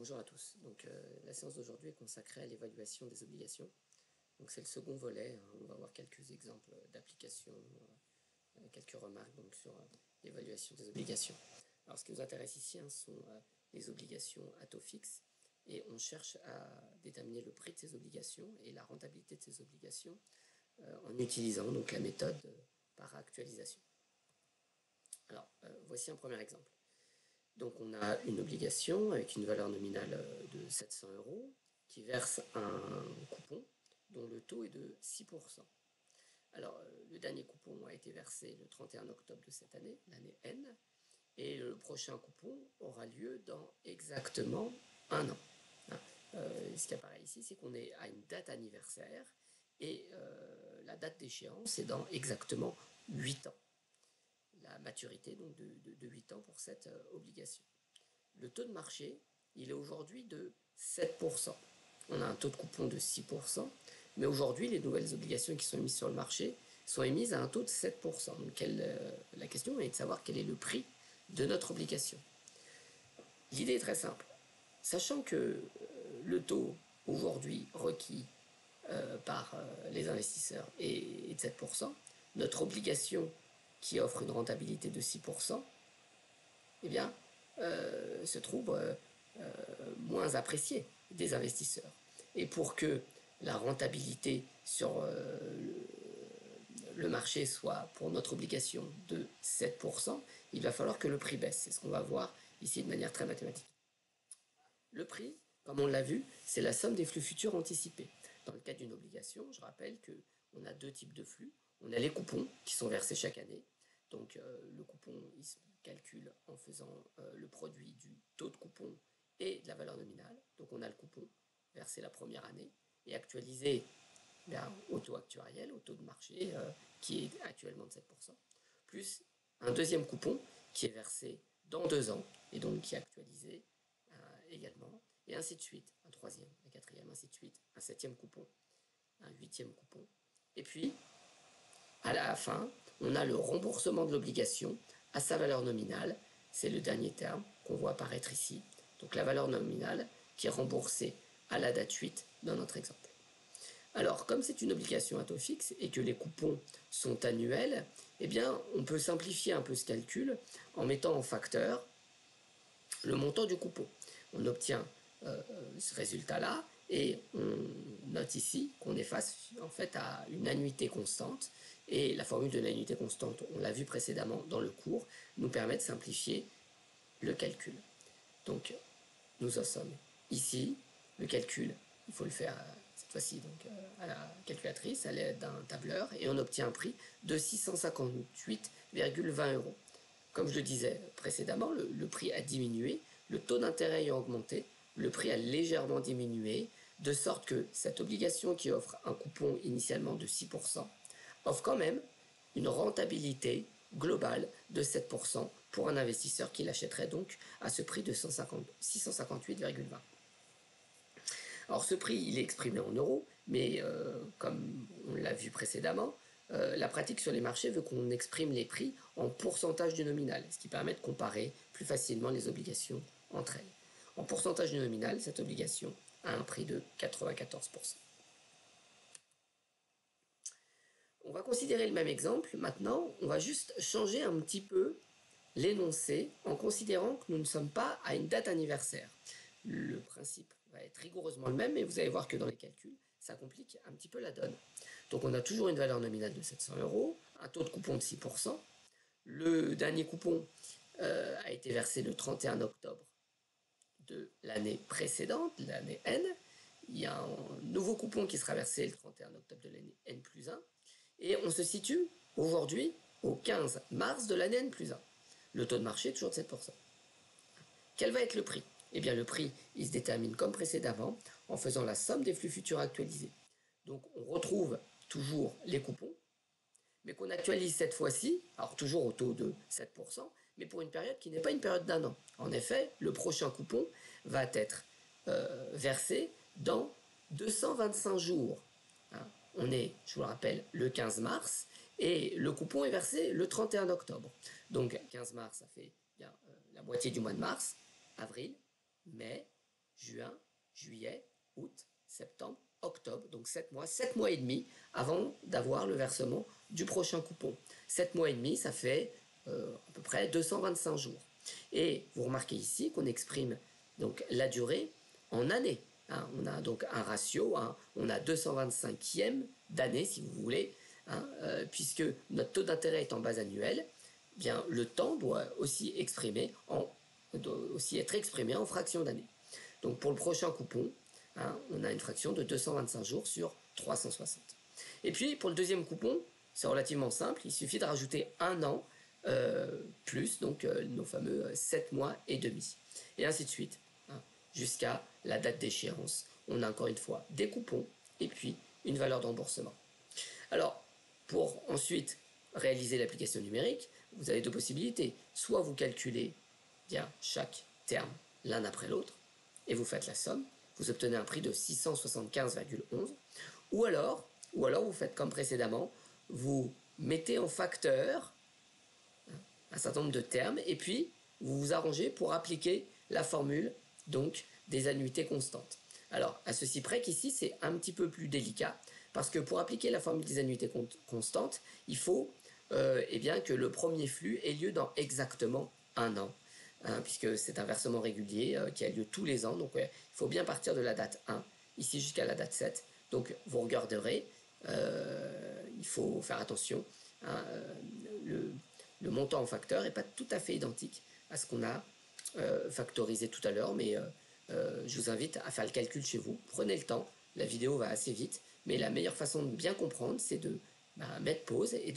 Bonjour à tous. La séance d'aujourd'hui est consacrée à l'évaluation des obligations. Donc, c'est le second volet. On va voir quelques exemples d'applications, quelques remarques sur l'évaluation des obligations. Alors, ce qui nous intéresse ici sont les obligations à taux fixe. Et on cherche à déterminer le prix de ces obligations et la rentabilité de ces obligations en utilisant donc la méthode par actualisation. Alors, voici un premier exemple. Donc on a une obligation avec une valeur nominale de 700 € qui verse un coupon dont le taux est de 6%. Alors le dernier coupon a été versé le 31 octobre de cette année, l'année N, et le prochain coupon aura lieu dans exactement un an. Ce qui apparaît ici, c'est qu'on est à une date anniversaire et la date d'échéance est dans exactement 8 ans. La maturité donc de 8 ans pour cette obligation. Le taux de marché, il est aujourd'hui de 7%. On a un taux de coupon de 6%, mais aujourd'hui, les nouvelles obligations qui sont émises sur le marché sont émises à un taux de 7%. Donc la question est de savoir quel est le prix de notre obligation. L'idée est très simple. Sachant que le taux aujourd'hui requis par les investisseurs est de 7%, notre obligation qui offre une rentabilité de 6%, eh bien, se trouve moins appréciée des investisseurs. Et pour que la rentabilité sur le marché soit, pour notre obligation, de 7%, il va falloir que le prix baisse. C'est ce qu'on va voir ici de manière très mathématique. Le prix, comme on l'a vu, c'est la somme des flux futurs anticipés. Dans le cas d'une obligation, je rappelle qu'on a deux types de flux. On a les coupons qui sont versés chaque année. Donc le coupon, il se calcule en faisant le produit du taux de coupon et de la valeur nominale. Donc on a le coupon versé la première année et actualisé au taux actuariel, au taux de marché qui est actuellement de 7%, plus un deuxième coupon qui est versé dans 2 ans et donc qui est actualisé également, et ainsi de suite, un troisième, un quatrième, ainsi de suite, un septième coupon, un huitième coupon. Et puis, à la fin, on a le remboursement de l'obligation à sa valeur nominale. C'est le dernier terme qu'on voit apparaître ici. Donc la valeur nominale qui est remboursée à la date 8 dans notre exemple. Alors, comme c'est une obligation à taux fixe et que les coupons sont annuels, eh bien, on peut simplifier un peu ce calcul en mettant en facteur le montant du coupon. On obtient ce résultat-là et on note ici qu'on est face en fait à une annuité constante. Et la formule de l'annuité constante, on l'a vu précédemment dans le cours, nous permet de simplifier le calcul. Donc, nous en sommes ici. Le calcul, il faut le faire cette fois-ci à la calculatrice, à l'aide d'un tableur, et on obtient un prix de 658,20 €. Comme je le disais précédemment, le prix a diminué, le taux d'intérêt a augmenté, le prix a légèrement diminué, de sorte que cette obligation qui offre un coupon initialement de 6% offre quand même une rentabilité globale de 7% pour un investisseur qui l'achèterait donc à ce prix de 658,20 €. Alors ce prix, il est exprimé en euros, mais comme on l'a vu précédemment, la pratique sur les marchés veut qu'on exprime les prix en pourcentage du nominal, ce qui permet de comparer plus facilement les obligations entre elles. En pourcentage du nominal, cette obligation a un prix de 94%. On va considérer le même exemple. Maintenant, on va juste changer un petit peu l'énoncé en considérant que nous ne sommes pas à une date anniversaire. Le principe va être rigoureusement le même, mais vous allez voir que dans les calculs, ça complique un petit peu la donne. Donc on a toujours une valeur nominale de 700 €, un taux de coupon de 6%. Le dernier coupon a été versé le 31 octobre de l'année précédente, l'année N. Il y a un nouveau coupon qui sera versé le 31 octobre de l'année N plus 1. Et on se situe aujourd'hui au 15 mars de l'année N plus 1. Le taux de marché est toujours de 7%. Quel va être le prix ? Eh bien, le prix, il se détermine comme précédemment en faisant la somme des flux futurs actualisés. Donc, on retrouve toujours les coupons, mais qu'on actualise cette fois-ci, alors toujours au taux de 7%, mais pour une période qui n'est pas une période d'1 an. En effet, le prochain coupon va être versé dans 225 jours. On est, je vous le rappelle, le 15 mars, et le coupon est versé le 31 octobre. Donc 15 mars, ça fait bien la moitié du mois de mars, avril, mai, juin, juillet, août, septembre, octobre, donc 7 mois et demi avant d'avoir le versement du prochain coupon. 7 mois et demi, ça fait à peu près 225 jours. Et vous remarquez ici qu'on exprime donc la durée en années. Hein, on a donc un ratio, hein, on a 225e d'année si vous voulez, hein, puisque notre taux d'intérêt est en base annuelle, eh bien le temps doit aussi être exprimé en fractions d'années. Donc pour le prochain coupon, hein, on a une fraction de 225 jours sur 360. Et puis pour le deuxième coupon, c'est relativement simple, il suffit de rajouter un an plus donc nos fameux 7 mois et demi. Et ainsi de suite, hein, jusqu'à la date d'échéance. On a encore une fois des coupons et puis une valeur de remboursement. Alors, pour ensuite réaliser l'application numérique, vous avez deux possibilités. Soit vous calculez bien chaque terme l'un après l'autre et vous faites la somme, vous obtenez un prix de 675,11, ou alors vous faites comme précédemment, vous mettez en facteur un certain nombre de termes et puis vous vous arrangez pour appliquer la formule donc des annuités constantes. Alors à ceci près qu'ici c'est un petit peu plus délicat parce que pour appliquer la formule des annuités constantes, il faut eh bien, que le premier flux ait lieu dans exactement un an. Hein, puisque c'est un versement régulier qui a lieu tous les ans. Donc il faut bien partir de la date 1, ici jusqu'à la date 7. Donc vous regarderez, il faut faire attention, hein, le montant en facteur n'est pas tout à fait identique à ce qu'on a factorisé tout à l'heure, mais je vous invite à faire le calcul chez vous. Prenez le temps, la vidéo va assez vite, mais la meilleure façon de bien comprendre, c'est de mettre pause et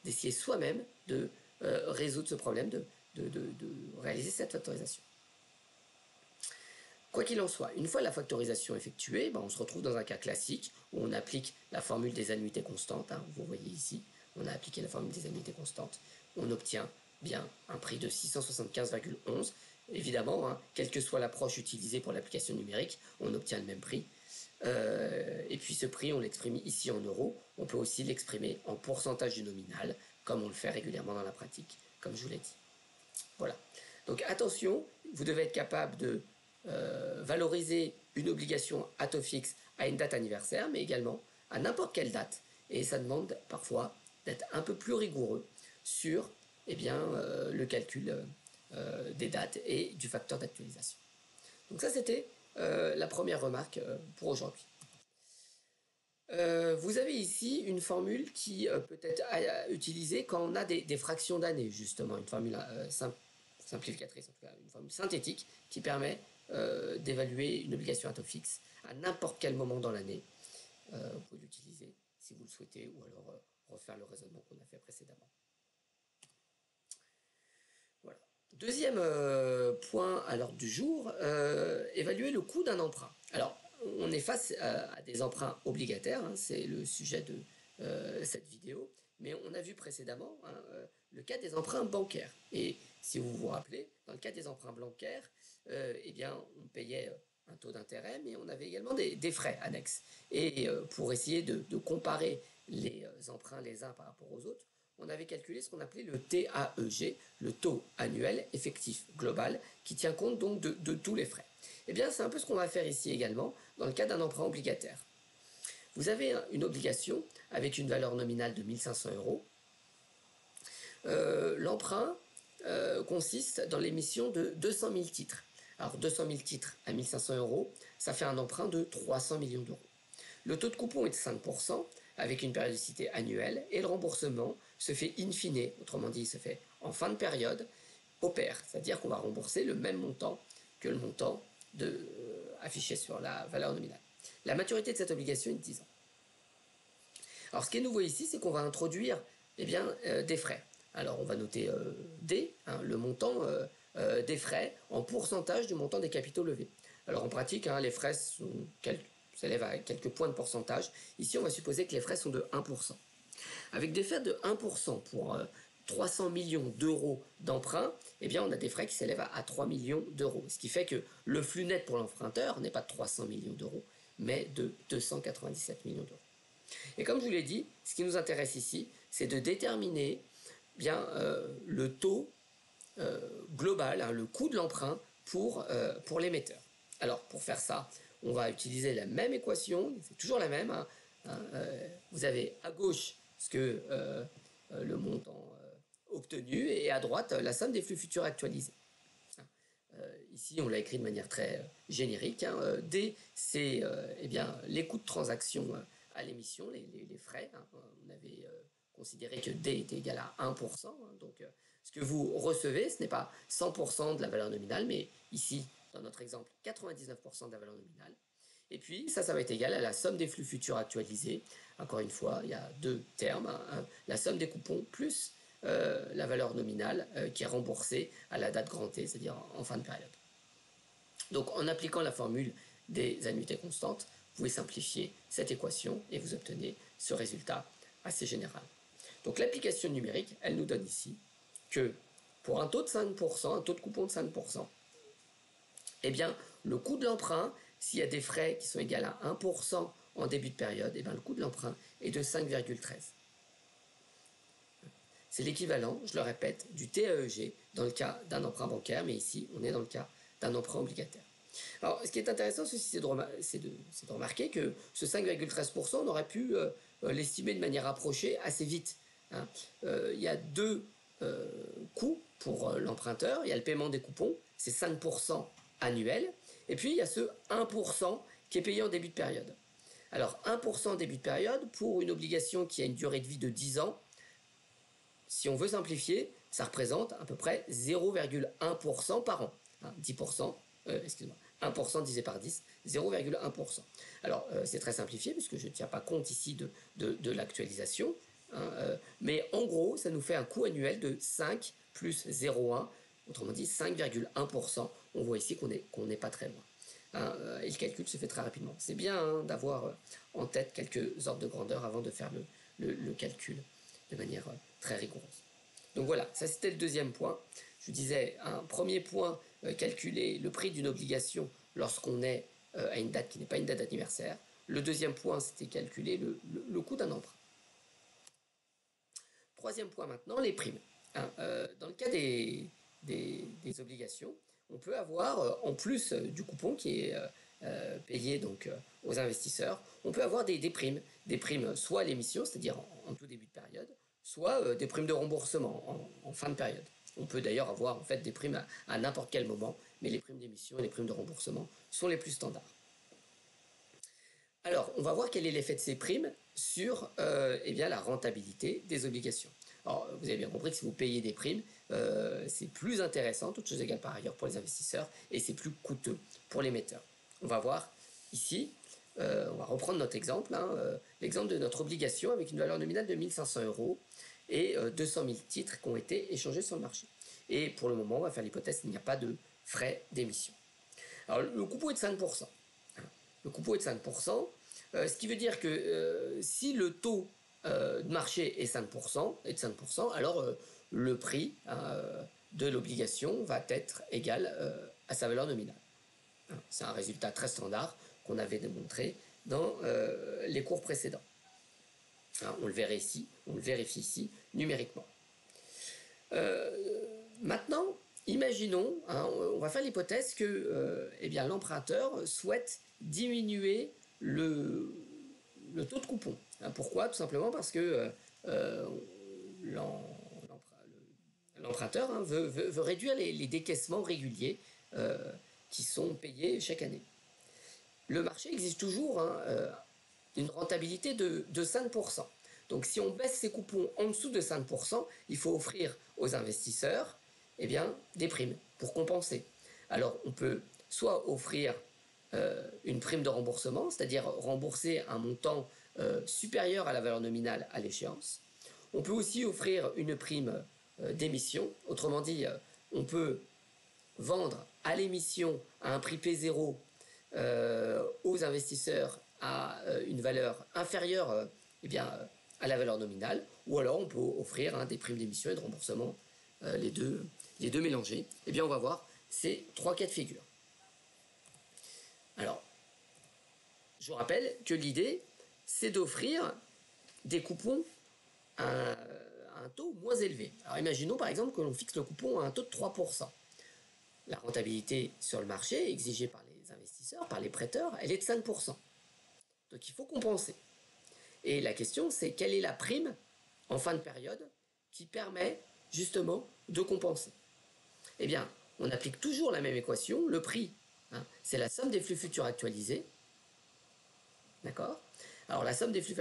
d'essayer soi-même de résoudre ce problème, de réaliser cette factorisation. Quoi qu'il en soit, une fois la factorisation effectuée, on se retrouve dans un cas classique où on applique la formule des annuités constantes. Hein, vous voyez ici, on a appliqué la formule des annuités constantes. On obtient bien un prix de 675,11. Évidemment, hein, quelle que soit l'approche utilisée pour l'application numérique, on obtient le même prix. Et puis ce prix, on l'exprime ici en euros. On peut aussi l'exprimer en pourcentage du nominal, comme on le fait régulièrement dans la pratique, comme je vous l'ai dit. Voilà. Donc attention, vous devez être capable de valoriser une obligation à taux fixe à une date anniversaire, mais également à n'importe quelle date. Et ça demande parfois d'être un peu plus rigoureux sur le calcul des dates et du facteur d'actualisation. Donc ça, c'était la première remarque pour aujourd'hui. Vous avez ici une formule qui peut être utilisée quand on a des fractions d'années, justement, une formule simplificatrice, en tout cas, une formule synthétique qui permet d'évaluer une obligation à taux fixe à n'importe quel moment dans l'année. Vous pouvez l'utiliser si vous le souhaitez, ou alors refaire le raisonnement qu'on a fait précédemment. Voilà. Deuxième point à l'ordre du jour, évaluer le coût d'un emprunt. Alors, on est face à des emprunts obligataires, hein, c'est le sujet de cette vidéo, mais on a vu précédemment le cas des emprunts bancaires. Et si vous vous rappelez, dans le cas des emprunts bancaires, on payait un taux d'intérêt, mais on avait également des frais annexes. Et pour essayer de comparer les emprunts les uns par rapport aux autres, on avait calculé ce qu'on appelait le TAEG, le taux annuel effectif global, qui tient compte donc de tous les frais. Eh bien, c'est un peu ce qu'on va faire ici également, dans le cas d'un emprunt obligataire. Vous avez une obligation avec une valeur nominale de 1 500 €. L'emprunt consiste dans l'émission de 200 000 titres. Alors, 200 000 titres à 1 500 €, ça fait un emprunt de 300 millions d'euros. Le taux de coupon est de 5%, avec une périodicité annuelle, et le remboursement se fait in fine, autrement dit, il se fait en fin de période, au pair, c'est-à-dire qu'on va rembourser le même montant que le montant affiché sur la valeur nominale. La maturité de cette obligation est de 10 ans. Alors, ce qui est nouveau ici, c'est qu'on va introduire des frais. Alors, on va noter D, hein, le montant des frais en pourcentage du montant des capitaux levés. Alors, en pratique, hein, les frais s'élèvent à quelques points de pourcentage. Ici, on va supposer que les frais sont de 1%. Avec des frais de 1% pour 300 millions d'euros d'emprunt, on a des frais qui s'élèvent à 3 millions d'euros. Ce qui fait que le flux net pour l'emprunteur n'est pas de 300 millions d'euros, mais de 297 millions d'euros. Et comme je vous l'ai dit, ce qui nous intéresse ici, c'est de déterminer le taux global, hein, le coût de l'emprunt pour l'émetteur. Alors, pour faire ça, on va utiliser la même équation, c'est toujours la même. Vous avez à gauche ce que le montant obtenu et à droite la somme des flux futurs actualisés. Ici, on l'a écrit de manière très générique. D, c'est eh bien, les coûts de transaction à l'émission, les frais. On avait considéré que D était égal à 1%. Donc, ce que vous recevez, ce n'est pas 100% de la valeur nominale, mais ici, dans notre exemple, 99% de la valeur nominale. Et puis, ça va être égal à la somme des flux futurs actualisés. Encore une fois, il y a deux termes. La somme des coupons plus la valeur nominale qui est remboursée à la date grand T, c'est-à-dire en fin de période. Donc, en appliquant la formule des annuités constantes, vous pouvez simplifier cette équation et vous obtenez ce résultat assez général. Donc, l'application numérique, elle nous donne ici que pour un taux de 5%, un taux de coupon de 5%, eh bien, le coût de l'emprunt, s'il y a des frais qui sont égaux à 1% en début de période, eh bien, le coût de l'emprunt est de 5,13. C'est l'équivalent, je le répète, du TAEG dans le cas d'un emprunt bancaire, mais ici, on est dans le cas d'un emprunt obligataire. Alors, ce qui est intéressant aussi, c'est de remarquer que ce 5,13%, on aurait pu l'estimer de manière approchée assez vite. Il y a deux coûts pour l'emprunteur. Il y a le paiement des coupons, c'est 5% annuel, et puis il y a ce 1% qui est payé en début de période. Alors, 1% en début de période, pour une obligation qui a une durée de vie de 10 ans, si on veut simplifier, ça représente à peu près 0,1% par an. 10%, excusez-moi, 1% divisé par 10, 0,1%. Alors, c'est très simplifié, puisque je ne tiens pas compte ici de l'actualisation, mais en gros, ça nous fait un coût annuel de 5 plus 0,1, autrement dit 5,1%. On voit ici qu'on n'est pas très loin. Et le calcul se fait très rapidement. C'est bien d'avoir en tête quelques ordres de grandeur avant de faire le calcul de manière très rigoureuse. Donc voilà, ça c'était le deuxième point. Je vous disais, un premier point, calculer le prix d'une obligation lorsqu'on est à une date qui n'est pas une date d'anniversaire. Le deuxième point, c'était calculer le coût d'un emprunt. Troisième point maintenant, les primes. Dans le cas des obligations, on peut avoir, en plus du coupon qui est payé donc, aux investisseurs, on peut avoir des primes. Des primes soit à l'émission, c'est-à-dire en tout début de période, soit des primes de remboursement en fin de période. On peut d'ailleurs avoir en fait des primes à n'importe quel moment, mais les primes d'émission et les primes de remboursement sont les plus standards. Alors, on va voir quel est l'effet de ces primes sur eh bien, la rentabilité des obligations. Alors, vous avez bien compris que si vous payez des primes, c'est plus intéressant, toutes choses égales par ailleurs pour les investisseurs, et c'est plus coûteux pour l'émetteur. On va voir ici, on va reprendre notre exemple, l'exemple de notre obligation avec une valeur nominale de 1 500 € et 200 000 titres qui ont été échangés sur le marché. Et pour le moment, on va faire l'hypothèse qu'il n'y a pas de frais d'émission. Alors, le coupon est de 5%. Le coupon est de 5%, ce qui veut dire que si le taux de marché est 5%, alors le prix de l'obligation va être égal à sa valeur nominale. C'est un résultat très standard qu'on avait démontré dans les cours précédents. On le vérifie ici numériquement. Maintenant, imaginons, on va faire l'hypothèse que eh bien, l'emprunteur souhaite diminuer le taux de coupon. Pourquoi? Tout simplement parce que l'emprunteur veut réduire les décaissements réguliers qui sont payés chaque année. Le marché exige toujours une rentabilité de 5%. Donc si on baisse ses coupons en dessous de 5%, il faut offrir aux investisseurs eh bien, des primes pour compenser. Alors on peut soit offrir une prime de remboursement, c'est-à-dire rembourser un montant supérieur à la valeur nominale à l'échéance. On peut aussi offrir une prime d'émission, autrement dit, on peut vendre à l'émission à un prix P0 aux investisseurs à une valeur inférieure eh bien, à la valeur nominale, ou alors on peut offrir des primes d'émission et de remboursement, les deux mélangés. Eh bien, on va voir ces trois cas de figure. Alors, je vous rappelle que l'idée, c'est d'offrir des coupons à un taux moins élevé. Alors, imaginons par exemple que l'on fixe le coupon à un taux de 3%. La rentabilité sur le marché exigée par les investisseurs, par les prêteurs, elle est de 5%. Donc il faut compenser. Et la question, c'est quelle est la prime en fin de période qui permet justement de compenser. Eh bien, on applique toujours la même équation. Le prix, hein, c'est la somme des flux futurs actualisés. D'accord ? Alors la somme des flux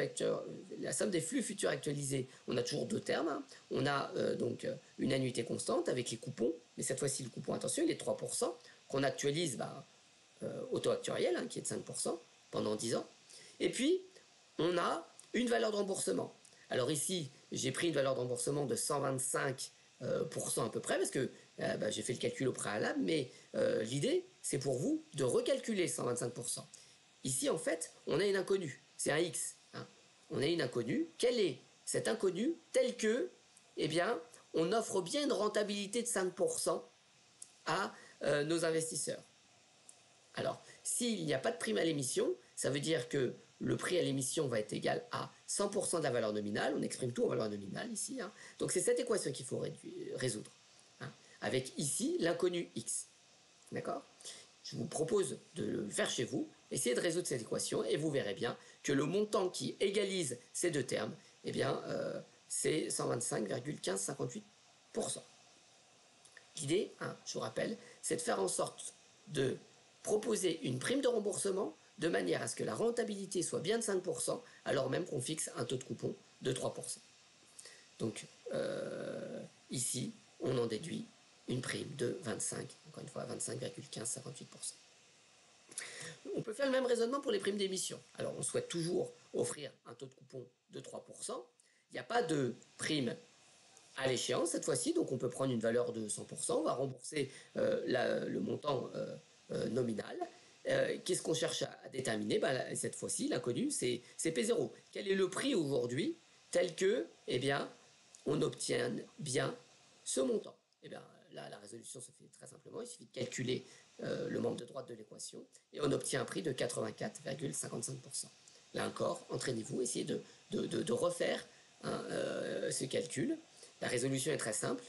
futurs actualisés, on a toujours deux termes. Hein. On a donc une annuité constante avec les coupons, mais cette fois-ci le coupon, attention, il est de 3%, qu'on actualise au taux actuariel, hein, qui est de 5% pendant 10 ans. Et puis, on a une valeur de remboursement. Alors ici, j'ai pris une valeur de remboursement de 125% à peu près, parce que j'ai fait le calcul au préalable, mais l'idée, c'est pour vous de recalculer 125%. Ici, en fait, on a une inconnue, c'est un X. Hein. On a une inconnue. Quelle est cette inconnue telle que, eh bien, on offre bien une rentabilité de 5% à nos investisseurs. Alors, s'il n'y a pas de prime à l'émission, ça veut dire que le prix à l'émission va être égal à 100% de la valeur nominale. On exprime tout en valeur nominale ici. Hein. Donc, c'est cette équation qu'il faut résoudre. Hein, avec ici l'inconnu X. D'accord ? Je vous propose de le faire chez vous. Essayez de résoudre cette équation et vous verrez bien que le montant qui égalise ces deux termes, eh bien, c'est 125,1558%. L'idée, hein, je vous rappelle, c'est de faire en sorte de proposer une prime de remboursement de manière à ce que la rentabilité soit bien de 5%, alors même qu'on fixe un taux de coupon de 3%. Donc, ici, on en déduit une prime de 25, encore une fois, 25,1558%. On peut faire le même raisonnement pour les primes d'émission. Alors, on souhaite toujours offrir un taux de coupon de 3%. Il n'y a pas de prime à l'échéance cette fois-ci, donc on peut prendre une valeur de 100%, on va rembourser le montant nominal. Qu'est-ce qu'on cherche à déterminer ? Cette fois-ci, l'inconnu, c'est P0. Quel est le prix aujourd'hui tel que, eh bien, on obtient bien ce montant ? Eh bien, là, la résolution se fait très simplement. Il suffit de calculer le membre de droite de l'équation et on obtient un prix de 84,55%. Là encore, entraînez-vous, essayez de refaire ce calcul. La résolution est très simple.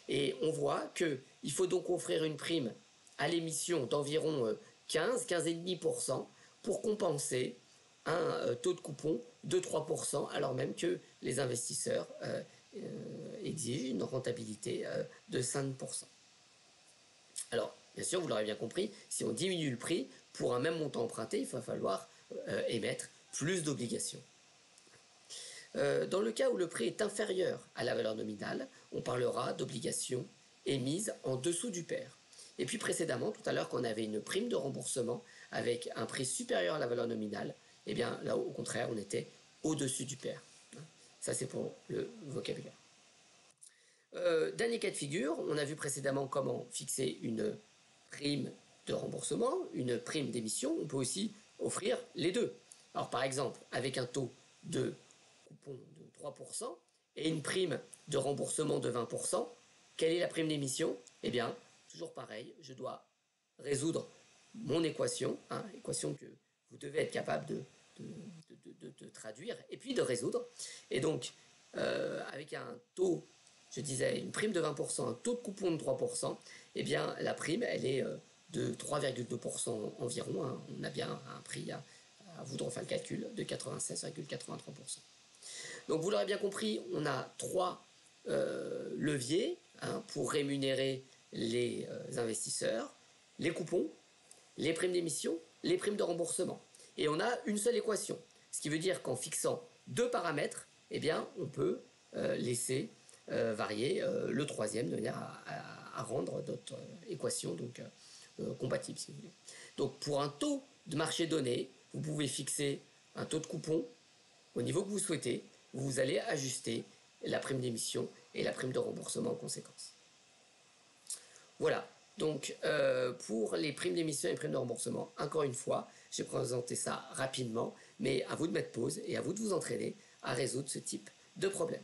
Et on voit qu'il faut donc offrir une prime à l'émission d'environ 15,5% pour compenser un taux de coupon de 3%, alors même que les investisseurs exigent une rentabilité de 5%. Alors, bien sûr, vous l'aurez bien compris, si on diminue le prix, pour un même montant emprunté, il va falloir émettre plus d'obligations. Dans le cas où le prix est inférieur à la valeur nominale, on parlera d'obligations émises en dessous du pair. Et puis précédemment, tout à l'heure, quand on avait une prime de remboursement avec un prix supérieur à la valeur nominale, eh bien là, au contraire, on était au-dessus du pair. Ça, c'est pour le vocabulaire. Dernier cas de figure, on a vu précédemment comment fixer une prime de remboursement, une prime d'émission. On peut aussi offrir les deux. Alors par exemple, avec un taux de coupon de 3% et une prime de remboursement de 20%, quelle est la prime d'émission ? Eh bien, toujours pareil, je dois résoudre mon équation, équation que vous devez être capable de traduire et puis de résoudre. Et donc, avec un taux, je disais, une prime de 20%, un taux de coupon de 3%, eh bien, la prime, elle est de 3,2% environ. On a bien un prix, à vous de refaire le calcul, de 96,83%. Donc, vous l'aurez bien compris, on a trois leviers pour rémunérer les investisseurs, les coupons, les primes d'émission, les primes de remboursement. Et on a une seule équation, ce qui veut dire qu'en fixant deux paramètres, eh bien, on peut laisser varier le troisième de manière à rendre notre équation donc, compatible, si vous voulez. Donc, pour un taux de marché donné, vous pouvez fixer un taux de coupon au niveau que vous souhaitez. Vous allez ajuster la prime d'émission et la prime de remboursement en conséquence. Voilà, donc pour les primes d'émission et primes de remboursement, encore une fois, j'ai présenté ça rapidement, mais à vous de mettre pause et à vous de vous entraîner à résoudre ce type de problème.